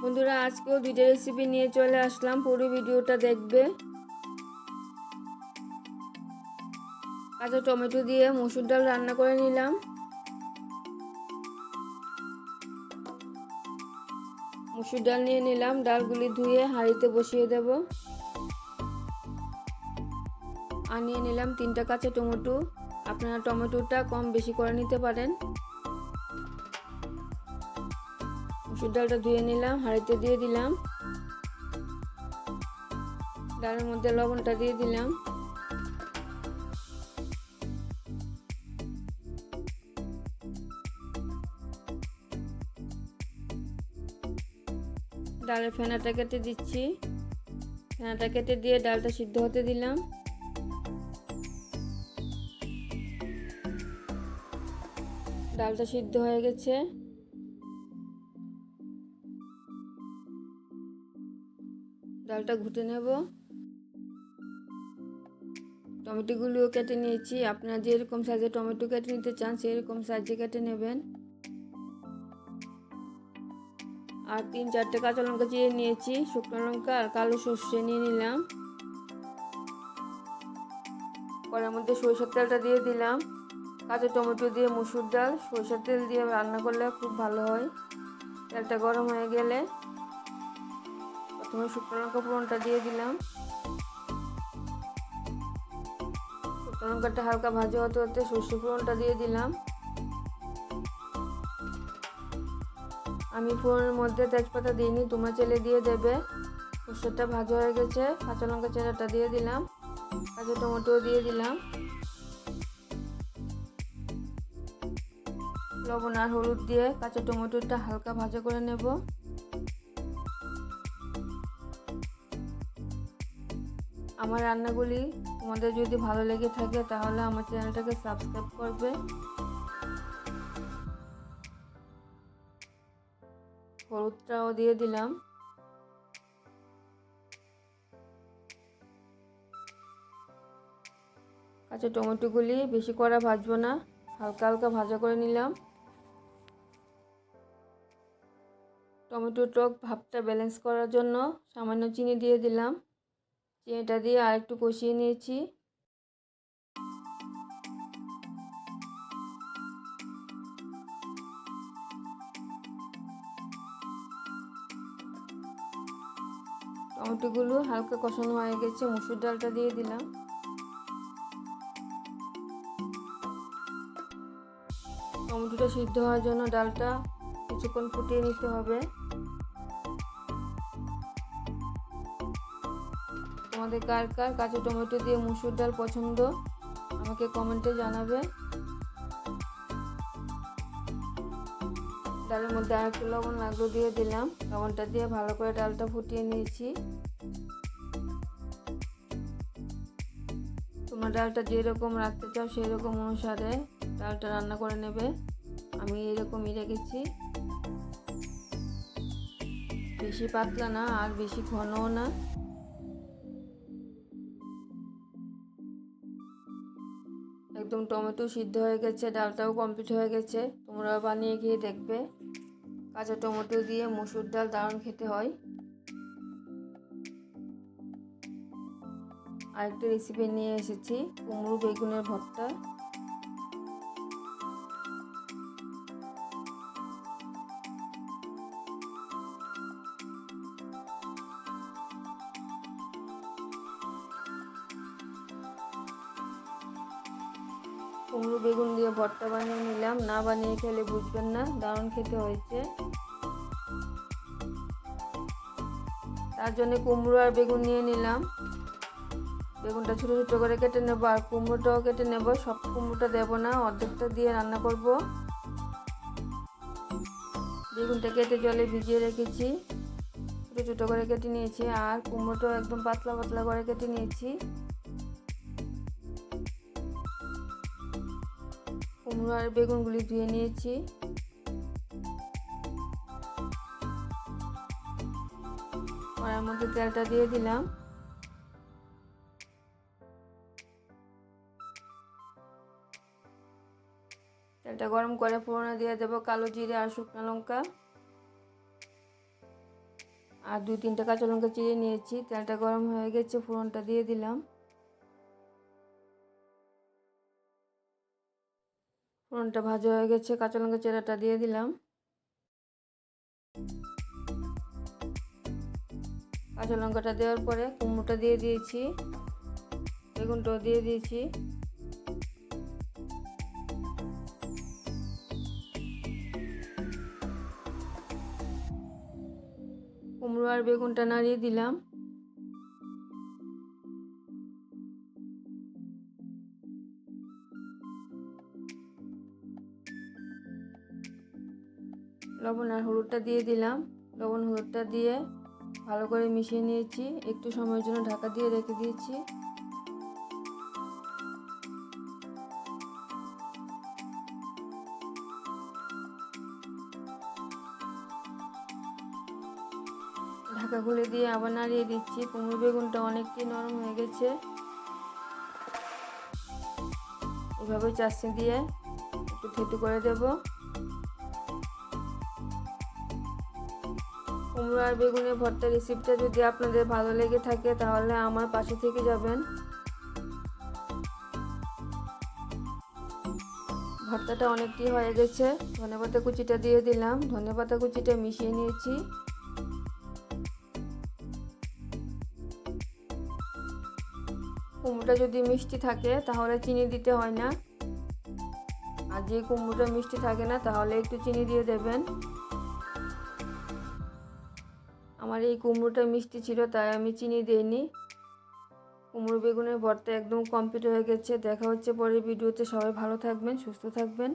বন্ধুরা, আজকেও দুইটা রেসিপি নিয়ে চলে আসলাম, পুরো ভিডিওটা দেখবে। কাঁচা টমেটো দিয়ে মসুর ডাল রান্না করে নিলাম। মসুর ডাল নিয়ে নিলাম, ডালগুলি ধুয়ে হাঁড়িতে বসিয়ে দেব। আর নিয়ে নিলাম 3টা কাঁচা টমেটো। আপনারা টমেটোটা কম বেশি করে নিতে পারেন। মসুর ডালটা ধুয়ে নিলাম, হাঁড়িতে দিয়ে দিলাম। ডালের মধ্যে লবণটা দিয়ে দিলাম। ডালের ফেনাটা কেটে দিচ্ছি। ফেনাটা কেটে দিয়ে ডালটা সিদ্ধ হতে দিলাম। ডালটা সিদ্ধ হয়ে গেছে। ডালটা ঘুটে নেব। টমেটোগুলোও কেটে নিয়েছি। আপনারা যেরকম সাইজে টমেটো কেটে নিতে চান সেরকম সাইজে কেটে নেবেন। আর 3-4টে কাঁচা লঙ্কা চিড়ে নিয়েছি। শুকনো লঙ্কা আর কালো সর্ষে নিয়ে নিলাম। কড়াইয়ের মধ্যে সরিষার তেলটা দিয়ে দিলাম। কাঁচা টমেটো দিয়ে মসুর ডাল সরিষার তেল দিয়ে রান্না করলে খুব ভালো হয়। তেলটা গরম হয়ে গেলে প্রথমে শুকনো লঙ্কা ফোড়নটা দিয়ে দিলাম। শুকনো লঙ্কাটা হালকা ভাজা হতে হতে সর্ষে ফোড়নটা দিয়ে দিলাম। আমি ফোড়নের মধ্যে তেজপাতা দিইনি, তোমরা চাইলে দিয়ে দেবে। সর্ষেটা ভাজা হয়ে গেছে। কাঁচা লঙ্কা চেরাটা দিয়ে দিলাম। কাঁচা টমেটো দিয়ে দিলাম। লবণ আর হলুদ দিয়ে কাঁচা টমেটোটা হালকা ভাজা করে নেব। আমার রান্নাগুলি তোমাদের যদি ভালো লেগে থাকে তাহলে আমার চ্যানেলটাকে সাবস্ক্রাইব করবে। হলুদটাও দিয়ে দিলাম। কাঁচা টমেটোগুলি বেশি করে ভাজবো না, হালকা হালকা ভাজা করে নিলাম। টমেটো টক ভাবটা ব্যালেন্স করার জন্য সামান্য চিনি দিয়ে দিলাম। চিনিটা দিয়ে আরেকটু কষিয়ে নিয়েছি। টমেটোগুলো হালকা কষানো হয়ে গেছে। মসুর ডালটা দিয়ে দিলাম। টমেটোটা সিদ্ধ হওয়ার জন্য ডালটা কিছুক্ষণ ফুটিয়ে নিতে হবে। তোমাদের কার কার কাঁচা টমেটো দিয়ে মসুর ডাল পছন্দ আমাকে কমেন্টে জানাবে। ডালের মধ্যে আরেকটু লবণ লাগলো দিয়ে দিলাম। লবণটা দিয়ে ভালো করে ডালটা ফুটিয়ে নিয়েছি। তোমরা ডালটা যেরকম রাখতে চাও সেই রকম অনুসারে ডালটা রান্না করে নেবে। আমি এরকমই রেখেছি, বেশি পাতলা না আর বেশি ঘনও না। একদম টমেটো সিদ্ধ হয়ে গেছে, ডালটাও কমপ্লিট হয়ে গেছে। তোমরা বানিয়ে খেয়ে দেখবে। কাঁচা টমেটো দিয়ে মসুর ডাল দারুণ খেতে হয়। আরেকটা রেসিপি নিয়ে এসেছি, কুমড়ো বেগুনের ভর্তা। কুমড়ো বেগুন দিয়ে ভর্তা বানিয়ে নিলাম। না বানিয়ে খেলে বুঝবেন না, দারুণ খেতে হয়েছে। তার জন্য কুমড়ো আর বেগুন নিয়ে নিলাম। বেগুনটা ছোটো ছোটো করে কেটে নেবো আর কুমড়োটাও কেটে নেব। সব কুমড়োটা দেবো না, অর্ধেকটা দিয়ে রান্না করব। বেগুনটা কেটে জলে ভিজিয়ে রেখেছি, ছোটো ছোটো করে কেটে নিয়েছি। আর কুমড়োটাও একদম পাতলা পাতলা করে কেটে নিয়েছি। কুমড়ো আর বেগুনগুলি ধুয়ে নিয়েছি। কড়াইয়ের মধ্যে তেলটা দিয়ে দিলাম। তেলটা গরম করে ফোড়নে দিয়ে দেবো কালো জিরে আর শুকনো লঙ্কা। আর 2-3টা কাঁচা লঙ্কা চিড়ে নিয়েছি। তেলটা গরম হয়ে গেছে, ফোড়নটা দিয়ে দিলাম। ফোড়নটা ভাজা হয়ে গেছে, কাঁচা লঙ্কা চিড়াটা দিয়ে দিলাম। কাঁচা লঙ্কাটা দেওয়ার পরে কুমড়োটা দিয়ে দিয়েছি, বেগুনটাও দিয়ে দিয়েছি। কুমড়ো আর বেগুনটা নাড়িয়ে দিলাম। লবণ আর হলুদটা দিয়ে দিলাম। লবণ হলুদটা দিয়ে ভালো করে মিশিয়ে নিয়েছি। একটু সময়ের জন্য ঢাকা দিয়ে রেখে দিয়েছি। ঢাকা খুলে দিয়ে আবার নাড়িয়ে দিচ্ছি। কুমড়ো বেগুনটা অনেকটাই নরম হয়ে গেছে। এভাবে চাষনি দিয়ে একটু থেতু করে দেব। কুমড়ো আর বেগুনের ভর্তা রেসিপিটা যদি আপনাদের ভালো লেগে থাকে তাহলে আমার পাশে থেকে যাবেন। ভর্তাটা অনেকটাই হয়ে গেছে। ধনেপাতা কুচিটা দিয়ে দিলাম। ধনেপাতা কুচিটা মিশিয়ে নিয়েছি। কুমড়োটা যদি মিষ্টি থাকে তাহলে চিনি দিতে হয় না, আর যে কুমড়োটা মিষ্টি থাকে না তাহলে একটু চিনি দিয়ে দেবেন। আমার এই কুমড়োটা মিষ্টি ছিল তাই আমি চিনি দিইনি। কুমড়ো বেগুনের ভর্তা একদম কমপ্লিট হয়ে গেছে। দেখা হচ্ছে পরের ভিডিওতে। সবাই ভালো থাকবেন, সুস্থ থাকবেন।